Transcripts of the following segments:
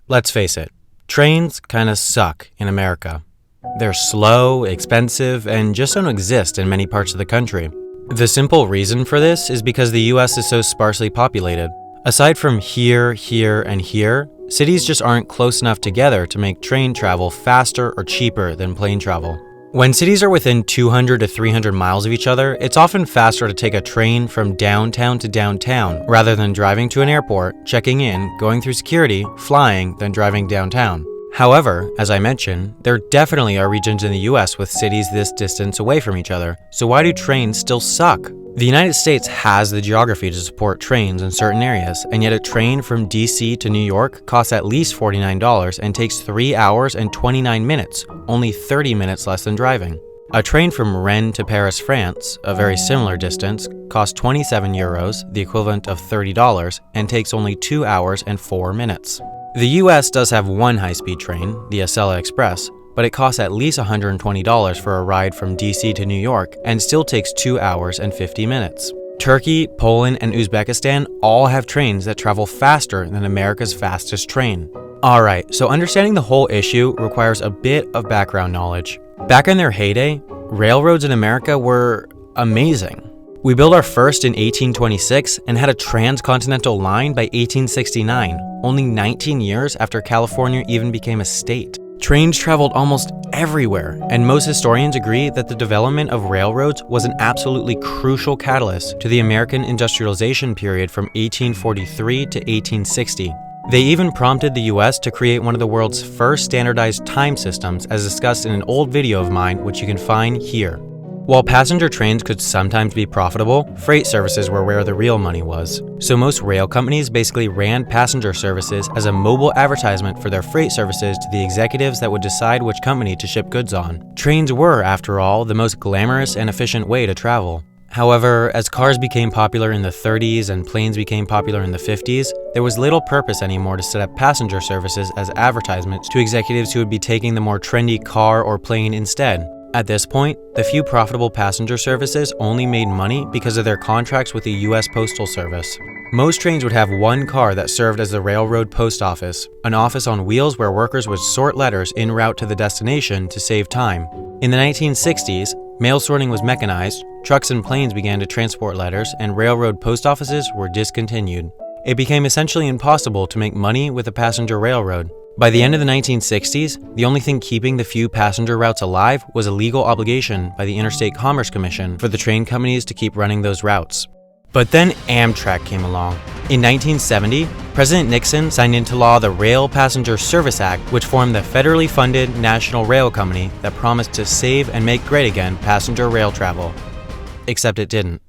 Let's face it, trains kinda suck in America. They're slow, expensive, and just don't exist in many parts of the country. The simple reason for this is because the US is so sparsely populated. Aside from here, and here, cities just aren't close enough together to make train travel faster or cheaper than plane travel. When cities are within 200 to 300 miles of each other, it's often faster to take a train from downtown to downtown rather than driving to an airport, checking in, going through security, flying, then driving downtown. However, as I mentioned, there definitely are regions in the US with cities this distance away from each other, so why do trains still suck? The United States has the geography to support trains in certain areas, and yet a train from DC to New York costs at least $49 and takes 3 hours and 29 minutes, only 30 minutes less than driving. A train from Rennes to Paris, France, a very similar distance, costs 27 euros, the equivalent of $30, and takes only 2 hours and 4 minutes. The US does have one high-speed train, the Acela Express, but it costs at least $120 for a ride from DC to New York and still takes 2 hours and 50 minutes. Turkey, Poland, and Uzbekistan all have trains that travel faster than America's fastest train. Alright, so understanding the whole issue requires a bit of background knowledge. Back in their heyday, railroads in America were amazing. We built our first in 1826 and had a transcontinental line by 1869, only 19 years after California even became a state. Trains traveled almost everywhere, and most historians agree that the development of railroads was an absolutely crucial catalyst to the American industrialization period from 1843 to 1860. They even prompted the US to create one of the world's first standardized time systems, as discussed in an old video of mine, which you can find here. While passenger trains could sometimes be profitable, freight services were where the real money was. So most rail companies basically ran passenger services as a mobile advertisement for their freight services to the executives that would decide which company to ship goods on. Trains were, after all, the most glamorous and efficient way to travel. However, as cars became popular in the 30s and planes became popular in the 50s, there was little purpose anymore to set up passenger services as advertisements to executives who would be taking the more trendy car or plane instead. At this point, the few profitable passenger services only made money because of their contracts with the US Postal Service. Most trains would have one car that served as the railroad post office, an office on wheels where workers would sort letters en route to the destination to save time. In the 1960s, mail sorting was mechanized, trucks and planes began to transport letters, and railroad post offices were discontinued. It became essentially impossible to make money with a passenger railroad. By the end of the 1960s, the only thing keeping the few passenger routes alive was a legal obligation by the Interstate Commerce Commission for the train companies to keep running those routes. But then Amtrak came along. In 1970, President Nixon signed into law the Rail Passenger Service Act, which formed the federally funded national rail company that promised to save and make great again passenger rail travel. Except it didn't.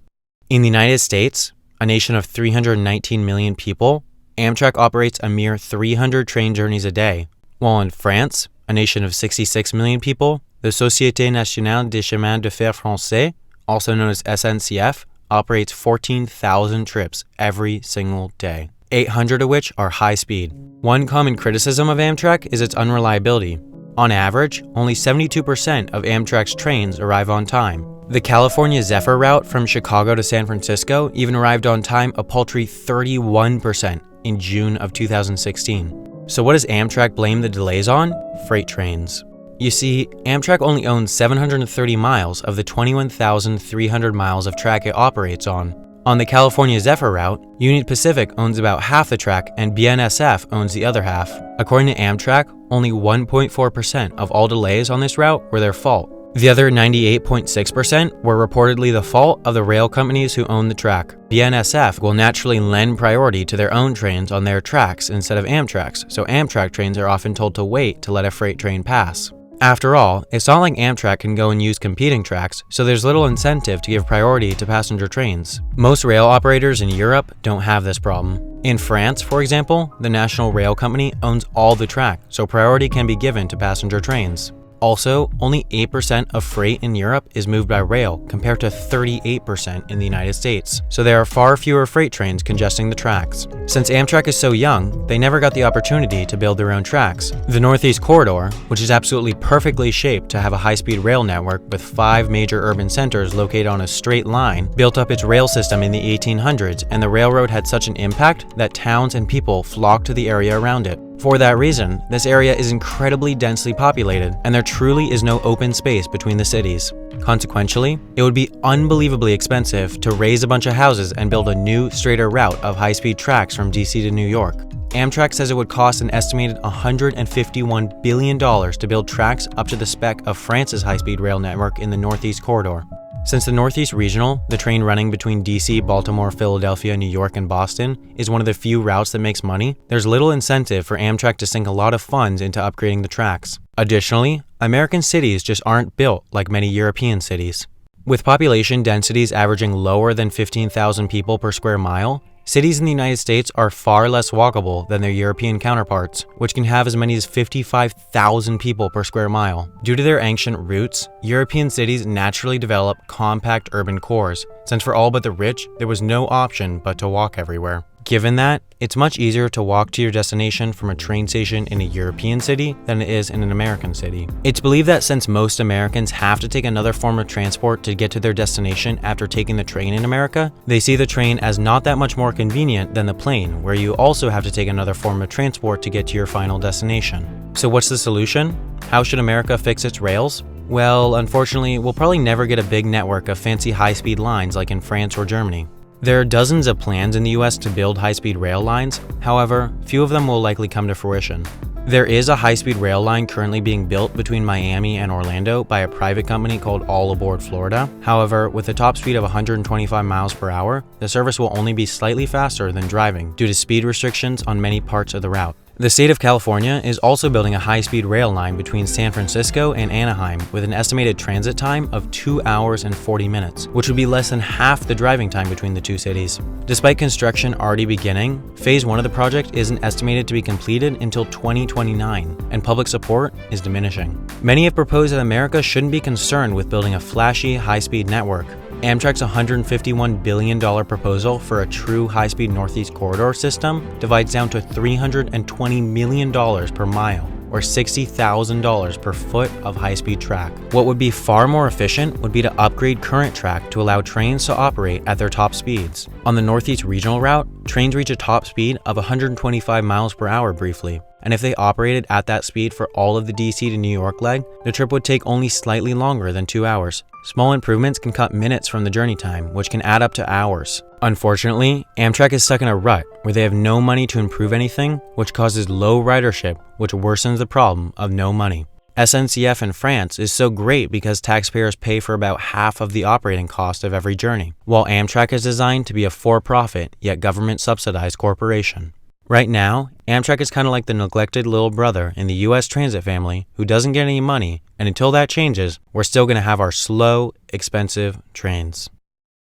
In the United States, a nation of 319 million people, Amtrak operates a mere 300 train journeys a day, while in France, a nation of 66 million people, the Société Nationale des Chemins de Fer Français, also known as SNCF, operates 14,000 trips every single day, 800 of which are high speed. One common criticism of Amtrak is its unreliability. On average, only 72% of Amtrak's trains arrive on time. The California Zephyr route from Chicago to San Francisco even arrived on time a paltry 31% in June of 2016. So what does Amtrak blame the delays on? Freight trains. You see, Amtrak only owns 730 miles of the 21,300 miles of track it operates on. On the California Zephyr route, Union Pacific owns about half the track and BNSF owns the other half. According to Amtrak, only 1.4% of all delays on this route were their fault. The other 98.6% were reportedly the fault of the rail companies who own the track. BNSF will naturally lend priority to their own trains on their tracks instead of Amtrak's, so Amtrak trains are often told to wait to let a freight train pass. After all, it's not like Amtrak can go and use competing tracks, so there's little incentive to give priority to passenger trains. Most rail operators in Europe don't have this problem. In France, for example, the National Rail Company owns all the track, so priority can be given to passenger trains. Also, only 8% of freight in Europe is moved by rail compared to 38% in the United States, so there are far fewer freight trains congesting the tracks. Since Amtrak is so young, they never got the opportunity to build their own tracks. The Northeast Corridor, which is absolutely perfectly shaped to have a high-speed rail network with 5 major urban centers located on a straight line, built up its rail system in the 1800s, and the railroad had such an impact that towns and people flocked to the area around it. For that reason, this area is incredibly densely populated, and there truly is no open space between the cities. Consequentially, it would be unbelievably expensive to raise a bunch of houses and build a new, straighter route of high-speed tracks from DC to New York. Amtrak says it would cost an estimated $151 billion to build tracks up to the spec of France's high-speed rail network in the Northeast Corridor. Since the Northeast Regional, the train running between DC, Baltimore, Philadelphia, New York, and Boston, is one of the few routes that makes money, there's little incentive for Amtrak to sink a lot of funds into upgrading the tracks. Additionally, American cities just aren't built like many European cities. With population densities averaging lower than 15,000 people per square mile, cities in the United States are far less walkable than their European counterparts, which can have as many as 55,000 people per square mile. Due to their ancient roots, European cities naturally develop compact urban cores, since for all but the rich, there was no option but to walk everywhere. Given that, it's much easier to walk to your destination from a train station in a European city than it is in an American city. It's believed that since most Americans have to take another form of transport to get to their destination after taking the train in America, they see the train as not that much more convenient than the plane, where you also have to take another form of transport to get to your final destination. So what's the solution? How should America fix its rails? Well, unfortunately, we'll probably never get a big network of fancy high-speed lines like in France or Germany. There are dozens of plans in the US to build high-speed rail lines, however, few of them will likely come to fruition. There is a high-speed rail line currently being built between Miami and Orlando by a private company called All Aboard Florida. However, with a top speed of 125 miles per hour, the service will only be slightly faster than driving due to speed restrictions on many parts of the route. The state of California is also building a high-speed rail line between San Francisco and Anaheim with an estimated transit time of 2 hours and 40 minutes, which would be less than half the driving time between the two cities. Despite construction already beginning, Phase 1 of the project isn't estimated to be completed until 2029, and public support is diminishing. Many have proposed that America shouldn't be concerned with building a flashy, high-speed network. Amtrak's $151 billion proposal for a true high-speed Northeast Corridor system divides down to $320 million per mile, or $60,000 per foot of high-speed track. What would be far more efficient would be to upgrade current track to allow trains to operate at their top speeds. On the Northeast Regional route, trains reach a top speed of 125 miles per hour briefly, and if they operated at that speed for all of the DC to New York leg, the trip would take only slightly longer than 2 hours. Small improvements can cut minutes from the journey time, which can add up to hours. Unfortunately, Amtrak is stuck in a rut where they have no money to improve anything, which causes low ridership, which worsens the problem of no money. SNCF in France is so great because taxpayers pay for about half of the operating cost of every journey, while Amtrak is designed to be a for-profit yet government-subsidized corporation. Right now, Amtrak is kind of like the neglected little brother in the US transit family who doesn't get any money, and until that changes, we're still going to have our slow, expensive trains.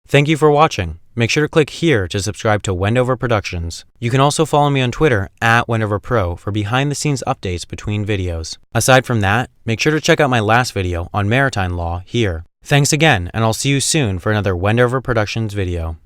Thank you for watching. Make sure to click here to subscribe to Wendover Productions. You can also follow me on Twitter @WendoverPro for behind-the-scenes updates between videos. Aside from that, make sure to check out my last video on maritime law here. Thanks again, and I'll see you soon for another Wendover Productions video.